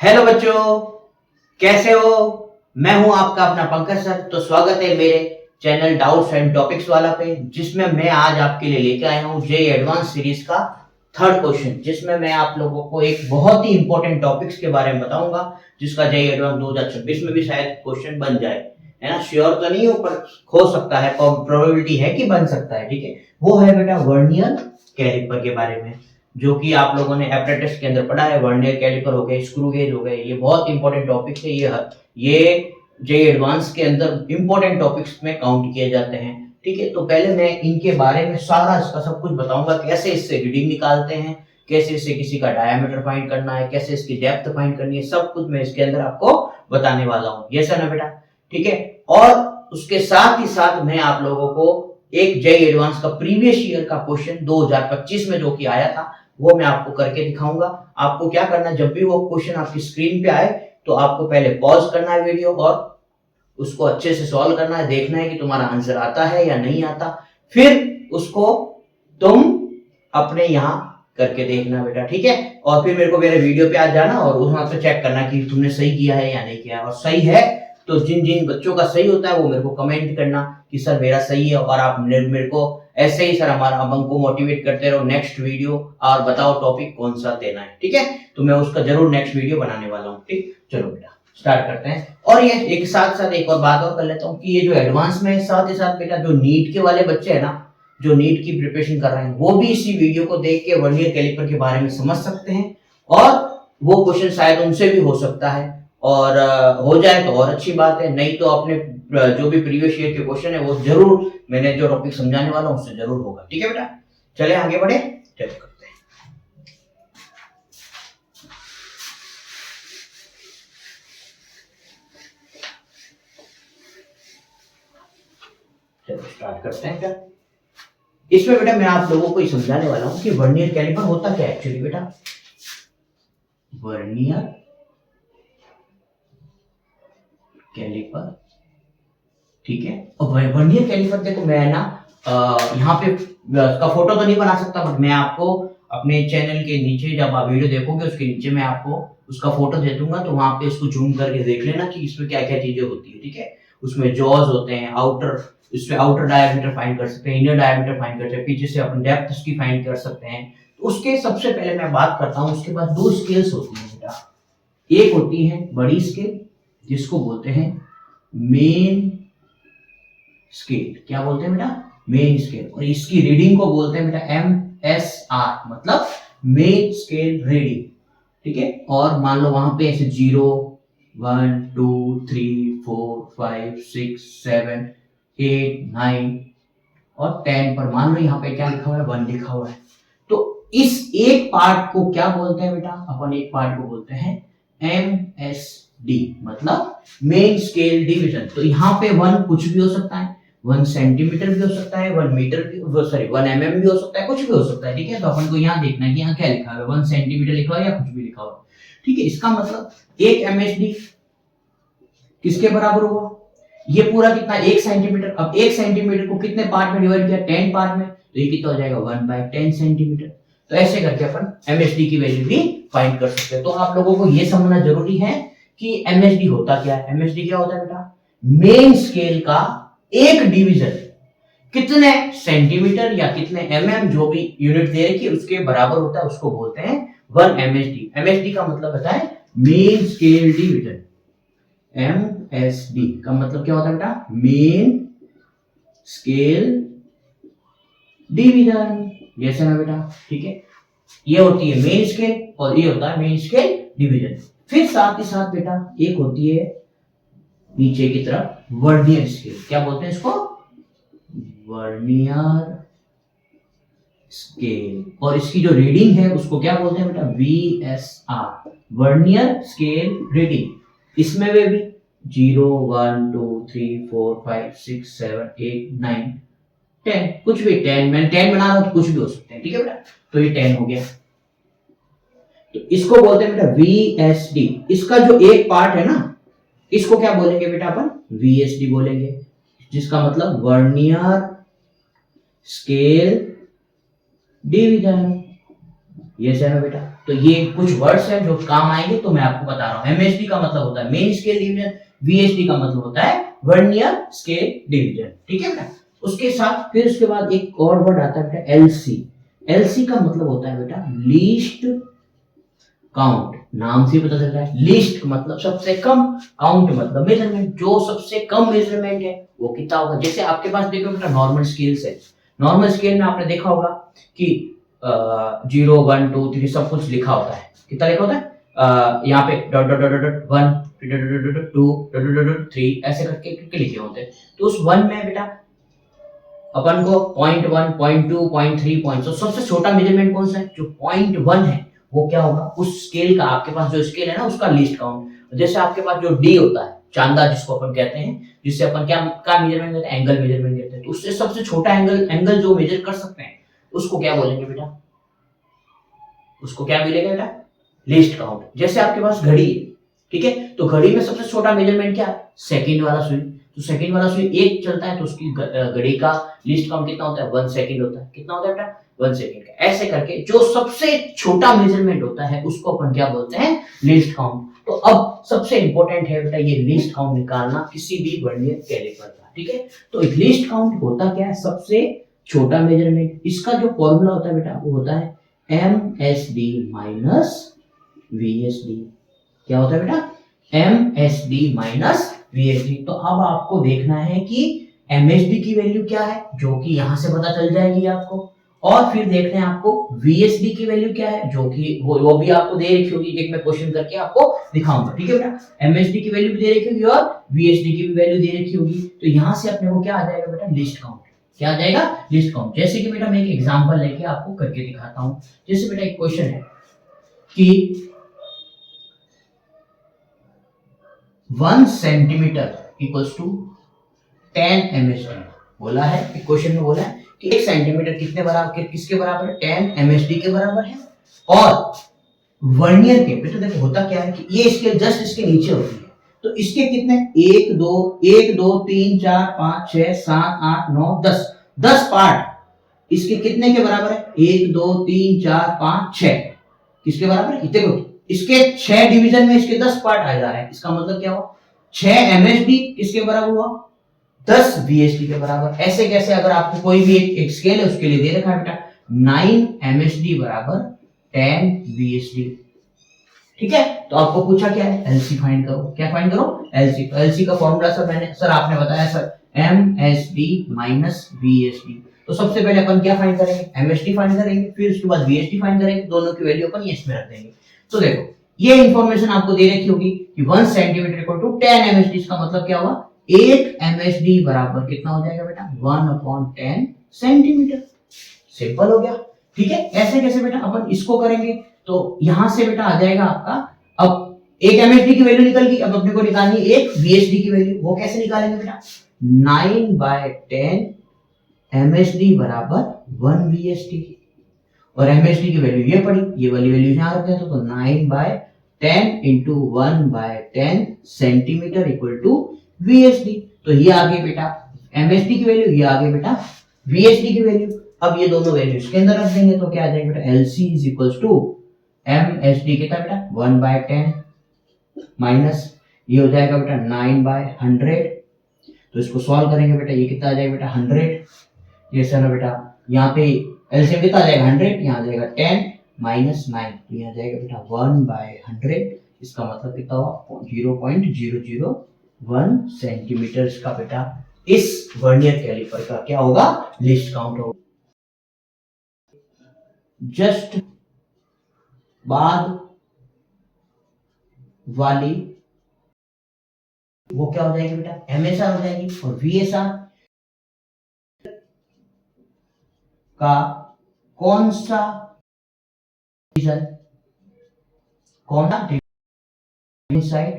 Hello बच्चों, कैसे हो। मैं हूं आपका अपना पंकज सर। तो स्वागत है मेरे चैनल डाउट्स एंड टॉपिक्स वाला पे, जिसमें मैं आज आपके लिए लेके आया हूं जेईई एडवांस सीरीज का थर्ड क्वेश्चन, जिसमें मैं आप लोगों को एक बहुत ही इंपॉर्टेंट टॉपिक्स के बारे में बताऊंगा, जिसका जेईई एडवांस 2026 में भी शायद क्वेश्चन बन जाए। है ना, श्योर तो नहीं हो पर हो सकता है, प्रोबेबिलिटी है कि बन सकता है। ठीक है, वो है बेटा वर्नियर कैलिपर के बारे में, जो कि आप लोगों ने एप्रेंटिस के अंदर पढ़ा है। वर्नियर कैलिपर हो गए, स्क्रू गेज हो गए, ये बहुत इंपॉर्टेंट टॉपिक है। ये जेईई एडवांस के अंदर इंपॉर्टेंट टॉपिक्स में काउंट किए जाते हैं। ठीक है, तो पहले मैं इनके बारे में सारा इसका सब कुछ बताऊंगा, कैसे इससे रीडिंग निकालते हैं, कैसे इससे किसी का डायमीटर फाइंड करना है, कैसे इसकी डेप्थ फाइंड करनी है, सब कुछ मैं इसके अंदर आपको बताने वाला हूँ। ये सर ना बेटा, ठीक है। और उसके साथ ही साथ मैं आप लोगों को एक जेईई एडवांस का प्रीवियस ईयर का क्वेश्चन 2025 में जो कि आया था, वो मैं आपको करके दिखाऊंगा। आपको क्या करना है, जब भी वो क्वेश्चन आपकी स्क्रीन पे आए तो आपको पहले पॉज करना है वीडियो और उसको अच्छे से सॉल्व करना है, देखना है कि तुम्हारा आंसर आता है या नहीं आता। फिर उसको तुम अपने यहाँ करके देखना बेटा, ठीक है। और फिर मेरे को मेरे वीडियो पे आ जाना और वहां पे चेक करना कि तुमने सही किया है या नहीं किया है। और सही है तो जिन जिन बच्चों का सही होता है वो मेरे को कमेंट करना कि सर मेरा सही है, और आप मेरे को ऐसे ही सर हमारा अपन को मोटिवेट करते रहो नेक्स्ट वीडियो, और बताओ टॉपिक कौन सा देना है। ठीक है, तो मैं उसका जरूर नेक्स्ट वीडियो बनाने वाला हूँ। ठीक, चलो बेटा स्टार्ट करते हैं। और ये एक साथ साथ एक और बात और कर लेता हूँ कि ये जो एडवांस में साथ ही साथ बेटा जो नीट के वाले बच्चे हैं ना, जो नीट की प्रिपरेशन कर रहे हैं, वो भी इसी वीडियो को देख के वर्नियर कैलिपर के बारे में समझ सकते हैं, और वो क्वेश्चन शायद उनसे भी हो सकता है। और हो जाए तो और अच्छी बात है, नहीं तो अपने जो भी प्रीवियस ईयर के क्वेश्चन है वो जरूर मैंने जो टॉपिक समझाने वाला हूँ उससे जरूर होगा। ठीक है बेटा, चले आगे बढ़े, चलो करते हैं। चलो स्टार्ट करते हैं क्या। इसमें बेटा मैं आप लोगों को ये समझाने वाला हूँ कि वर्नियर कैलिपर होता क्या है एक्चुअली बेटा। वर्नियर कैलिपर, ठीक है। और वर्नियर कैलिपर देखो, मैं ना यहाँ पे का फोटो तो नहीं बना सकता, बट मैं आपको अपने चैनल के नीचे जब आप वीडियो देखोगे उसके नीचे मैं आपको उसका फोटो दे दूंगा, तो वहां पे इसको जूम करके देख लेना कि इसमें क्या क्या चीजें होती है। ठीक है, उसमें जॉज होते हैं, आउटर, इसमें आउटर डायमीटर फाइंड कर सकते हैं, इनर डायमीटर फाइंड कर सकते हैं, पीछे से अपन डेप्थ उसकी फाइंड कर सकते हैं। तो उसके सबसे पहले मैं बात करता हूँ, उसके बाद दो स्केल्स होती हैं बेटा। एक होती है बड़ी स्केल जिसको बोलते हैं मेन स्केल। क्या बोलते हैं बेटा, मेन स्केल। और इसकी रीडिंग को बोलते हैं बेटा MSR, मतलब मेन स्केल रीडिंग। ठीक है, और मान लो वहां पे ऐसे 0 1 2 3 4 5 6 7 8 9 और 10 पर मान लो यहाँ पे क्या लिखा हुआ है, 1 लिखा हुआ है। तो इस एक पार्ट को क्या बोलते हैं बेटा, अपन एक पार्ट को बोलते हैं MSD, मतलब मेन स्केल डिवीजन। तो यहाँ पे 1 कुछ भी हो सकता है, 1 सेंटीमीटर भी हो सकता है, 1 मीटर भी, सॉरी 1 mm भी हो सकता है, कुछ भी हो सकता है। ठीक है, तो अपन को यहाँ देखना है कि यहाँ क्या लिखा है, 1 सेंटीमीटर लिखा हुआ है या कुछ भी लिखा हुआ है। ठीक है, इसका मतलब एक MSD किसके बराबर हुआ, ये पूरा कितना 1 सेंटीमीटर। अब 1 सेंटीमीटर को कितने पार्ट में डिवाइड किया, 10 पार्ट में, तो ये कितना हो जाएगा 1/10 सेंटीमीटर। तो ऐसे करके अपन MSD की वैल्यू भी फाइंड कर सकते हैं। तो आप लोगों को ये समझना जरूरी है कि MSD होता क्या है। MSD क्या होता है बेटा, मेन स्केल का एक डिवीजन कितने सेंटीमीटर या कितने mm, जो भी यूनिट दे रखी है उसके बराबर होता है, उसको बोलते हैं 1 MSD। MSD का मतलब होता है मेन स्केल डिवीजन। MSD का मतलब क्या होता है बेटा, मेन स्केल डिवीजन। ये ना बेटा, ठीक है, ये होती है मेन स्केल और ये होता है मेन स्केल डिवीजन। फिर साथ ही साथ बेटा एक होती है नीचे की तरफ वर्नियर स्केल। क्या बोलते हैं इसको, वर्नियर स्केल। और इसकी जो रीडिंग है उसको क्या बोलते हैं बेटा, VSR, वर्नियर स्केल रीडिंग। इसमें वे भी 0 1 2 3 4 5 6 7 8 9 10, कुछ भी 10, मैं 10 बना रहा हूं तो कुछ भी हो सकते हैं। ठीक है बेटा, तो ये 10 हो गया। तो इसको बोलते हैं बेटा VSD। इसका जो एक पार्ट है ना, इसको क्या बोलेंगे बेटा अपन, VSD बोलेंगे, जिसका मतलब वर्नियर स्केल डिवीजन। यस है ना बेटा। तो ये कुछ वर्ड्स हैं जो काम आएंगे, तो मैं आपको बता रहा हूँ। एमएसडी का मतलब होता है मेन स्केल डिवीजन, वीएसडी का मतलब होता है वर्नियर स्केल डिवीजन, ठीक है बेटा। उसके साथ फिर उसके बाद एक और वर्ड आता है बेटा एलसी। एलसी का मतलब होता है बेटा लीस्ट काउंट। नाम से पता चल रहा है, लीस्ट मतलब सबसे कम, काउंट मतलब मेजरमेंट। जो सबसे कम मेजरमेंट है वो कितना होगा। जैसे आपके पास देखो बेटा नॉर्मल स्केल्स है, नॉर्मल स्केल में आपने देखा होगा कि 0 1 2 3 सब कुछ लिखा होता है। कितना लिखा होता है, यहाँ पे डॉट डॉट डॉट डॉट 1 2 3 ऐसे करके लिखे होते हैं। तो उस 1 में बेटा अपन को 0.1 0.2 0.3 पॉइंट, तो सबसे छोटा मेजरमेंट कौन सा है, जो 0.1 है वो क्या होगा, उस स्केल का, आपके पास जो स्केल है ना उसका लीस्ट काउंट। जैसे आपके पास जो डी होता है, चांदा जिसको अपन कहते हैं, जिससे अपन क्या मेजरमेंट करते हैं, एंगल मेजरमेंट करते हैं। तो उससे सबसे छोटा एंगल जो मेजर कर सकते हैं उसको क्या बोलेंगे बेटा, उसको क्या मिलेगा बेटा, लीस्ट काउंट। जैसे आपके पास घड़ी है, ठीक है, तो घड़ी में सबसे छोटा मेजरमेंट क्या है, सेकंड वाला सुई। तो सेकंड वाला सुई एक चलता है तो उसकी घड़ी का लीस्ट काउंट कितना होता है, 1 सेकंड होता है। कितना होता है बेटा, 1 सेकंड का। ऐसे करके जो सबसे छोटा मेजरमेंट होता है उसको अपन क्या बोलते हैं, लीस्ट काउंट। तो अब सबसे इंपॉर्टेंट है बेटा ये लीस्ट काउंट निकालना किसी भी वर्नियर कैलिपर का, ठीक है। तो लीस्ट काउंट होता क्या है, सबसे छोटा मेजरमेंट। इसका जो फॉर्मूला होता है बेटा वो होता है MSD माइनस VSD। क्या होता है बेटा, MSD माइनस VSD। तो अब आपको देखना है कि MSD की वैल्यू क्या है, जो कि यहां से पता चल जाएगी आपको, और फिर देखना है आपको VSD की वैल्यू क्या है, जो कि वो भी आपको दे रखी होगी, एक मैं क्वेश्चन करके आपको दिखाऊंगा, ठीक है बेटा। MSD की वैल्यू भी दे रखी होगी और VSD की भी वैल्यू दे रखी होगी। तो यहां से अपने को क्या आ जाएगा बेटा, लिस्ट काउंट। क्या आ जाएगा, लिस्ट काउंट। जैसे कि बेटा मैं एक एग्जांपल लेके आपको करके दिखाता हूं। जैसे बेटा एक क्वेश्चन है कि 1 सेंटीमीटर इक्वल्स टू 10 MSD। बोला है कि क्वेश्चन में बोला है कि 1 सेंटीमीटर कितने बराबर, किसके बराबर है, 10 MSD के बराबर है। और वर्नियर के बेटा देखो होता क्या है कि ये स्केल जस्ट इसके नीचे होती है। तो इसके कितने, 1 2 1 2 3 4 5 6 7 8 9 10 10 पार्ट इसके कितने के बराबर है, 1 2 3 4 5 6 किसके बराबर है, देखो इसके 6 डिवीजन में इसके 10 पार्ट आ जा रहे हैं। इसका मतलब क्या हुआ, 6 MSD किसके बराबर हुआ, 10 VSD के बराबर। ऐसे कैसे, अगर आपको कोई भी एक स्केल है उसके लिए दे रखा है बेटा 9 MSD बराबर 10 VSD, ठीक है। तो आपको पूछा क्या है, एलसी फाइंड करो। क्या फाइंड करो, एलसी। तो एलसी का फॉर्मूला सर आपने बताया सर MSD माइनस VSD। तो सबसे पहले अपन क्या फाइंड करेंगे, MSD फाइंड करेंगे, फिर उसके बाद VSD फाइंड करेंगे। दोनों की वैल्यू अपन इसमें रख देंगे। तो देखो ये इंफॉर्मेशन आपको दे रखी होगी कि 1 सेंटीमीटर इक्वल टू 10 MSD। इसका मतलब क्या होगा, 1 MSD बराबर कितना हो जाएगा बेटा, 1/10 सेंटीमीटर। सिंपल हो गया, ठीक है। ऐसे कैसे बेटा, अपन इसको करेंगे तो यहां से बेटा आ जाएगा आपका, अब एक MSD की वैल्यू निकल गई, अब अपने को निकालनी है एक VSD की वैल्यू। वो कैसे निकालेंगे बेटा, 9/10 MSD बराबर 1 VSD। और MSD की वैल्यू ये पड़ी, ये वाली वैल्यू यहां रखते हैं तो 9/10 into 1/10 centimetre equal to VSD। तो ये आ गई बेटा MSD की वैल्यू, ये आ गई बेटा VSD की वैल्यू। अब ये दोनों वैल्यू इसके अंदर रख देंगे तो क्या आ जाएगा बेटा, LC is equals to MSD कितना बेटा 1/10 माइनस ये हो जाएगा बेटा 9/100। तो इसको सॉल्व करेंगे बेटा, ये कितना आ जाएगा बेटा 100। ये सर बेटा यहाँ पे एलसीएम कितना आ जाएगा 100, यहाँ आ जाएगा 10 माइनस 9, तो यहाँ जाएगा बेटा 1/100। इसका मतलब कितना हुआ 0.001 सेंटीमीटर का बेटा इस वर्नियर कैलिपर का क्या होगा, लिस्ट काउंट होगा। जस्ट बाद वाली वो क्या हो जाएगी बेटा, MSR हो जाएगी। और VSR का कौन सा डिवीजन, कौन सा डिसाइड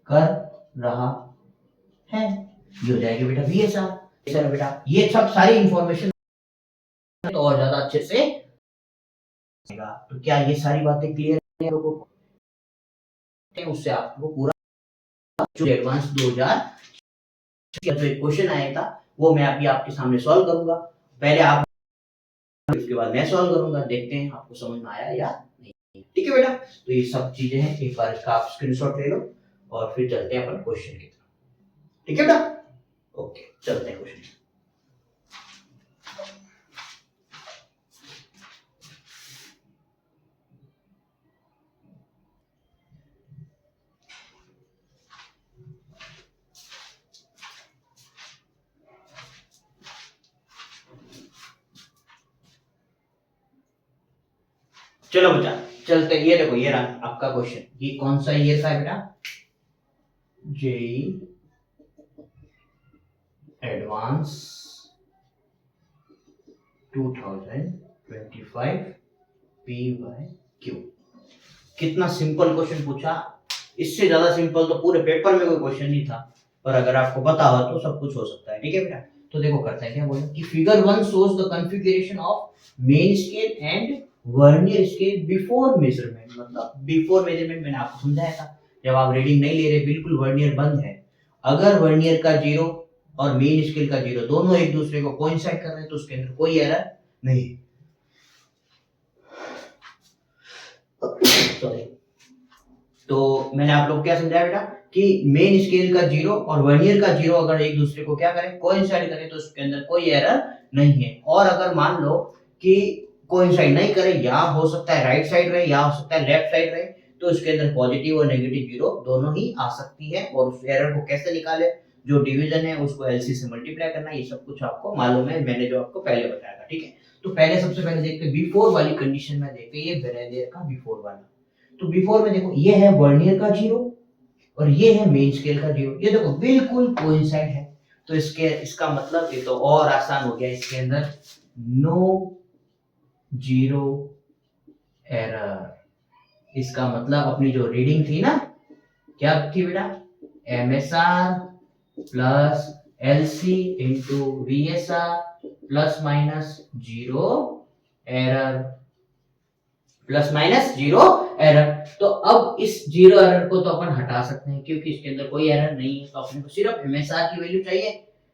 कर रहा है, ये हो जाएगी बेटा VSR। बेटा ये सब सारी इंफॉर्मेशन तो और ज्यादा अच्छे से, तो क्या ये सारी बातें क्लियर है लोगों को, उससे आपको पूरा जो एडवांस 2000 का जो क्वेश्चन आया था वो मैं अभी आपके सामने सॉल्व करूंगा। पहले आप उसके बाद मैं सॉल्व करूंगा, देखते हैं आपको समझ में आया या नहीं। ठीक है बेटा, तो ये सब चीजें हैं, एक बार इसका आप स्क्रीनशॉट ले लो और फिर चलते हैं अपन क्वेश्चन की तरफ। ठीक है बेटा, ओके चलते हैं क्वेश्चन। चलो बेटा चलते, ये देखो ये रहा आपका क्वेश्चन, ये कौन सा ईयर का है बेटा, जेई एडवांस 2025 PYQ। कितना सिंपल क्वेश्चन पूछा, इससे ज्यादा सिंपल तो पूरे पेपर में कोई क्वेश्चन नहीं था, पर अगर आपको पता हो तो सब कुछ हो सकता है। ठीक है बेटा, तो देखो करते हैं क्या बोला कि figure 1 shows the configuration of main scale and vernier scale before measurement. मतलब बिफोर मेजरमेंट मैंने आपको समझाया था, जब आप रीडिंग नहीं ले रहे, बिल्कुल वर्नियर बंद है, अगर वर्नियर का 0 और मेन स्केल का 0 दोनों एक दूसरे को कोइंसाइड कर रहे हैं तो उसके अंदर कोई एरर नहीं। सॉरी, तो मैंने आप लोग क्या समझाया बेटा कि मेन स्केल का 0 और वर्नियर का 0 अगर एक दूसरे को क्या करें, कोइंसाइड करें, तो उसके अंदर कोई एरर नहीं है। और अगर मान लो कि कोइंसाइड नहीं करे, या हो सकता है राइट साइड रहे या हो सकता है लेफ्ट साइड रहे, तो उसके अंदर पॉजिटिव और नेगेटिव 0 दोनों ही आ सकती है। और उस एरर को कैसे निकाले, जो डिवीजन है उसको एलसी से मल्टीप्लाई करना, ये सब कुछ आपको मालूम है, मैंने जो आपको पहले बताया था। ठीक है, तो पहले सबसे पहले देखते हैं बिफोर वाली कंडीशन में, देखते हैं ये वर्नियर का बिफोर वाला। तो बिफोर में देखो ये है वर्नियर का 0 और ये है मेन स्केल का 0, ये देखो बिल्कुल कोइंसाइड है, तो इसका मतलब ये तो और आसान हो गया, इसके अंदर नो जीरो एरर। इसका मतलब अपनी जो रीडिंग थी ना, क्या थी बेटा, MSR plus LC into VSR plus minus 0 error, plus minus 0 error. तो अब इस 0 एरर को तो अपन हटा सकते हैं क्योंकि इसके अंदर कोई एरर नहीं है, तो अपने को सिर्फ MSR की वैल्यू चाहिए,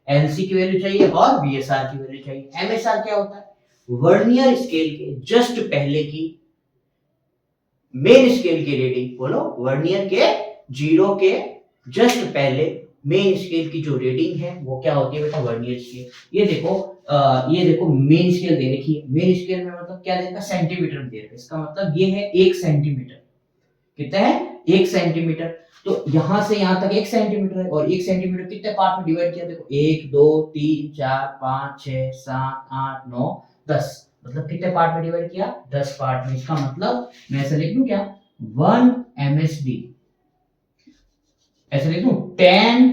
LC की वैल्यू चाहिए और VSR की वैल्यू चाहिए। MSR क्या होता है, वर्नियर स्केल के जस्ट पहले की मेन स्केल की रीडिंग, बोलो वर्नियर के 0 के जस्ट पहले मेन स्केल की जो रीडिंग है वो क्या होती है बेटा, वर्नियर स्केल। ये देखो मेन स्केल दे रखी है, मेन स्केल में मतलब क्या देगा, सेंटीमीटर में दे रखा है, इसका मतलब ये है 1 सेंटीमीटर। कितना है, 1 सेंटीमीटर। तो यहां से यहां तक 1 सेंटीमीटर है, और 1 सेंटीमीटर कितने पार्ट में डिवाइड किया, देखो 1 2 3 4 5 6 7 8 9 10, मतलब कितने पार्ट में डिवाइड किया, 10 पार्ट में। इसका मतलब मैं ऐसा लिख दूं क्या, 1 MSD, ऐसे लिख दूं 10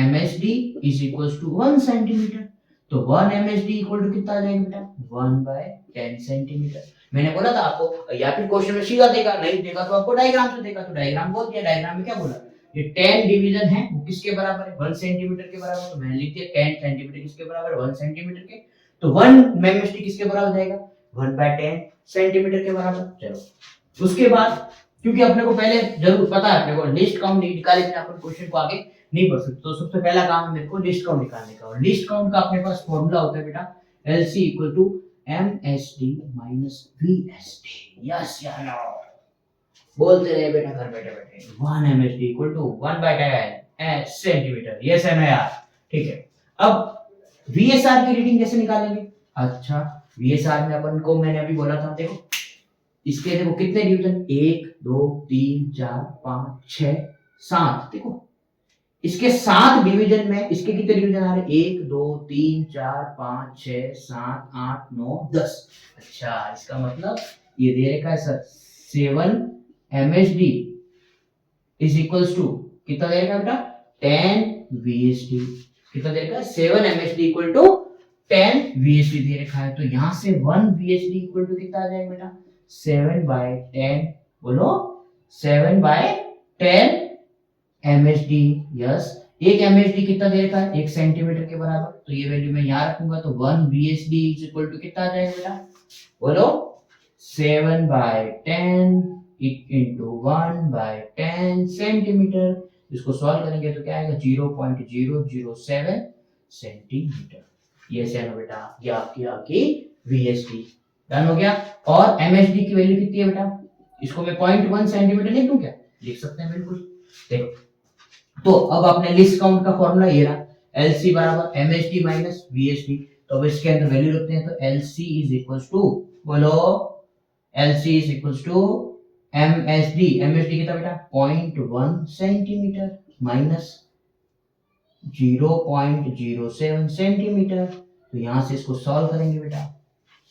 MSD is equals to 1 centimetre. तो 1 MSD इक्वल टू कितना आ जाएगा बेटा, 1/10 सेंटीमीटर। मैंने बोला था आपको, या फिर क्वेश्चन में सीधा देगा, नहीं देगा तो आपको डायग्राम से देगा, तो डायग्राम बोल दिया। डायग्राम में क्या बोला, ये 10 डिवीजन है वो किसके बराबर है, 1 सेंटीमीटर के बराबर। तो मैंने लिख दिया 10 सेंटीमीटर किसके बराबर है, 1 सेंटीमीटर के। तो 1 MSD किसके बराबर जाएगा, 1/10 सेंटीमीटर के बराबर। चलो उसके बाद, क्योंकि अपने को पहले जरूर पता है, अपने को लिस्ट काउंट निकाले बिना अपन क्वेश्चन को आगे नहीं बढ़ सकते, तो सबसे पहला काम है मेरे को लिस्ट काउंट निकालने का। और लिस्ट काउंट का अपने पास फॉर्मूला होता है बेटा, LC equal to MSD minus VSD। Yes या नो, बोलते रहे बेटा घर बैठे बैठे। 1 MSD equal to 1/10 centimetre. Yes या नो यार, ठीक है। अब VSR की रीडिंग कैसे निकालेंगे, अच्छा VSR में अपन को मैंने अभी बोला था, देखो इसके देखो कितने डिवीजन, 1 2 3 4 5 6 7, देखो इसके 7 डिवीजन में इसके कितने डिवीजन आ रहे, 1 2 3 4 5 6 7 8 9 10। अच्छा, इसका मतलब ये दे रखा है sir 7 MSD is equals to कितना दे रखा है बेटा, 10 VSD। कितना दे रखा है, 7 MSD इक्वल टू 10 VSD दे रखा है। तो यहां से 1 VSD इक्वल टू कितना आ जाएगा बेटा, 7/10। बोलो 7/10 MSD। यस, 1 MSD कितना दे रखा है, 1 सेंटीमीटर के बराबर। तो ये वैल्यू मैं यहाँ रखूंगा, तो 1 VSD इज इक्वल टू कितना आ जाएगा बेटा, बोलो 7/10 इंटू 1/10 सेंटीमीटर। इसको सॉल्व करेंगे तो क्या आएगा, 0.007 सेंटीमीटर। ये से ना बेटा, ये आपकी VSD। डन हो गया। और MSD की वैल्यू कितनी है बेटा, इसको मैं 0.1 सेंटीमीटर लिख दूं क्या, लिख सकते हैं बिल्कुल। देखो तो अब आपने लिस्ट काउंट का फॉर्मूला ये रहा, LC बराबर MSD माइनस VSD। तो अब इसके अंदर वैल्यू रखते हैं, तो LC इज इक्वल्स टू, बोलो LC is equals to MSD कितना बेटा 0.1 सेंटीमीटर माइनस 0.07 सेंटीमीटर। तो यहां से इसको सॉल्व करेंगे बेटा,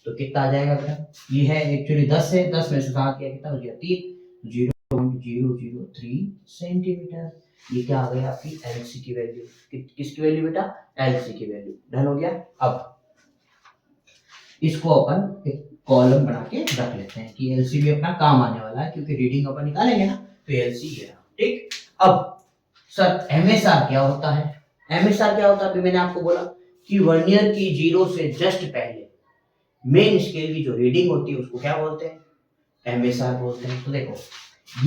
तो कितना आ जाएगा बेटा, ये है एक्चुअली 10 है, 10 में से 7 किया कितना हो गया 3, 0.003 सेंटीमीटर। ये क्या आ गया आपकी LC की वैल्यू, किसकी वैल्यू बेटा, LC की वैल्यू। डन हो गया। अब इसको अपन एक कॉलम बना के रख लेते हैं कि LC भी अपना काम आने वाला है, क्योंकि रीडिंग अपन निकालेंगे ना, तो LC ये रहा। ठीक। अब सर MSR क्या होता है, MSR क्या होता है, अभी मैंने आपको बोला कि वर्नियर की जीरो से जस्ट पहले मेन स्केल की जो रीडिंग होती है उसको क्या बोलते हैं, MSR बोलते हैं। तो देखो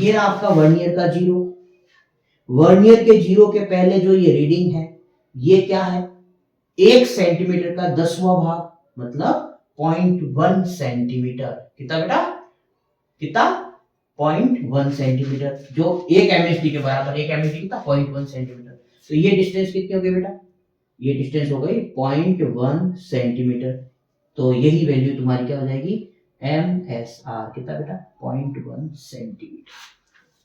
ये रहा आपका वर्नियर का जीरो, वर्नियर के जीरो के पहले जो ये रीडिंग है ये क्या है, 1 सेंटीमीटर का 10वां भाग, मतलब 0.1 सेंटीमीटर। कितना बेटा, कितना 0.1 सेंटीमीटर, जो 1 MSD के बराबर, 1 MSD कितना 0.1 सेंटीमीटर। तो ये डिस्टेंस कितनी हो गई बेटा, ये डिस्टेंस हो गई 0.1 सेंटीमीटर। तो यही वैल्यू तुम्हारी क्या हो जाएगी, MSR कितना बेटा 0.1 सेंटीमीटर।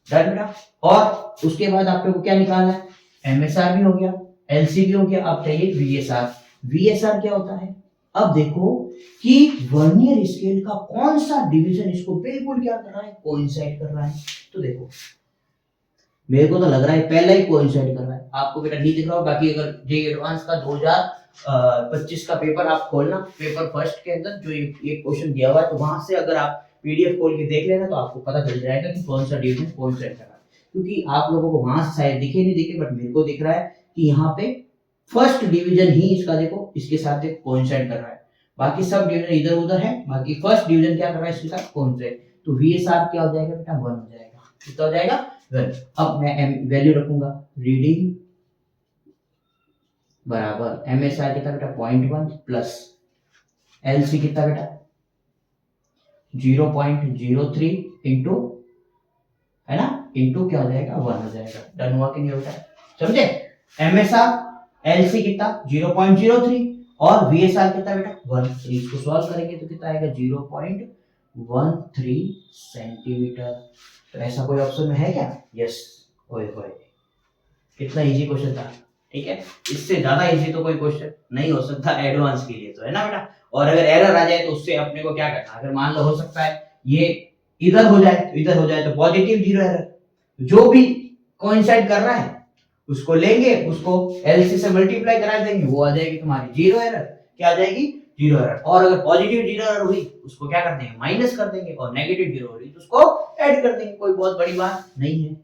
डन बेटा। और उसके बाद आप लोग को क्या निकालना है, MSR भी हो गया, LC भी हो गया, अब चाहिए VSR। VSR क्या होता है, अब देखो कि वर्नियर स्केल का कौन सा डिवीजन इसको बिल्कुल क्या कर रहा है, कोइंसाइड कर रहा है। तो देखो मेरे को तो लग रहा है पहला ही कोइंसाइड कर रहा है, आपको बेटा नहीं दिख रहा हो, बाकी अगर जे एडवांस का 2025 का पेपर आप खोलना, पेपर फर्स्ट के अंदर जो ये क्वेश्चन दिया हुआ है, तो वहां से अगर आप PDF खोल के देख लेना तो आपको पता चल जाएगा कि कौन सा डिवीजन कोइंसाइड कर रहा है। क्योंकि आप लोगों को वहां से शायद दिखे नहीं दिखे, बट मेरे को दिख रहा है कि यहाँ पे फर्स्ट डिवीजन ही इसका देखो इसके साथ कोइंसाइड कर रहा है, बाकी सब डिवीजन इधर उधर है, बाकी फर्स्ट डिवीजन क्या कर रहा है इसके साथ कोइंसाइड। तो VSR क्या हो जाएगा बेटा 1 हो जाएगा, कितना हो जाएगा 1। अब मैं वैल्यू रखूंगा, रीडिंग बराबर MSR कितना बेटा 0.1 प्लस LC कितना बेटा 0.03 इंटू, है ना, इंटू क्या हो जाएगा 1 हो जाएगा। डन हुआ कि नहीं होता, समझे। MSR LC कितना 0.03 और VSR कितना बेटा 1। तो इसको सॉल्व करेंगे तो कितना आएगा 0.13 सेंटीमीटर। तो ऐसा कोई ऑप्शन में है क्या, यस। ओए होए कितना इजी क्वेश्चन था, ठीक है। इससे ज्यादा इजी तो कोई क्वेश्चन नहीं हो सकता एडवांस के लिए, तो है ना बेटा। और अगर एरर आ जाए तो उससे अपने को क्या करना, अगर मान लो हो सकता है ये इधर हो जाए तो इधर हो जाए, तो पॉजिटिव जीरो एरर, जो भी कोइंसाइड कर रहा है उसको लेंगे, उसको LC से मल्टीप्लाई करा देंगे, वो आ जाएगी तुम्हारी जीरो एरर, क्या आ जाएगी जीरो एरर। और अगर पॉजिटिव जीरो एरर हुई उसको क्या कर देंगे, माइनस कर देंगे, और नेगेटिव जीरो हुई तो उसको ऐड कर देंगे, कोई बहुत बड़ी बात नहीं है,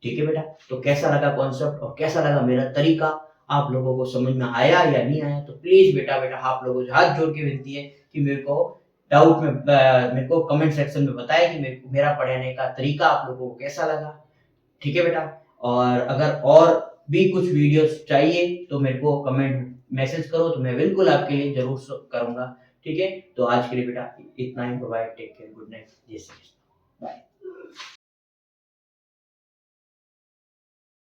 ठीक है बेटा। तो कैसा लगा कॉन्सेप्ट और कैसा लगा मेरा तरीका, आप लोगों को समझ में आया या नहीं आया, तो प्लीज बेटा आप लोगों से हाथ जोड़ के विनती है कि मेरे को डाउट में मेरे को कमेंट सेक्शन में बताएं कि मेरा पढ़ाने का तरीका आप लोगों को कैसा लगा, ठीक है बेटा। और अगर और भी कुछ वीडियोस चाहिए तो मेरे को कमेंट मैसेज करो, तो मैं बिल्कुल आपके लिए जरूर करूंगा, ठीक है। तो आज के लिए बेटा इतना ही, bye, take care, good night, जय श्री कृष्ण, बाय।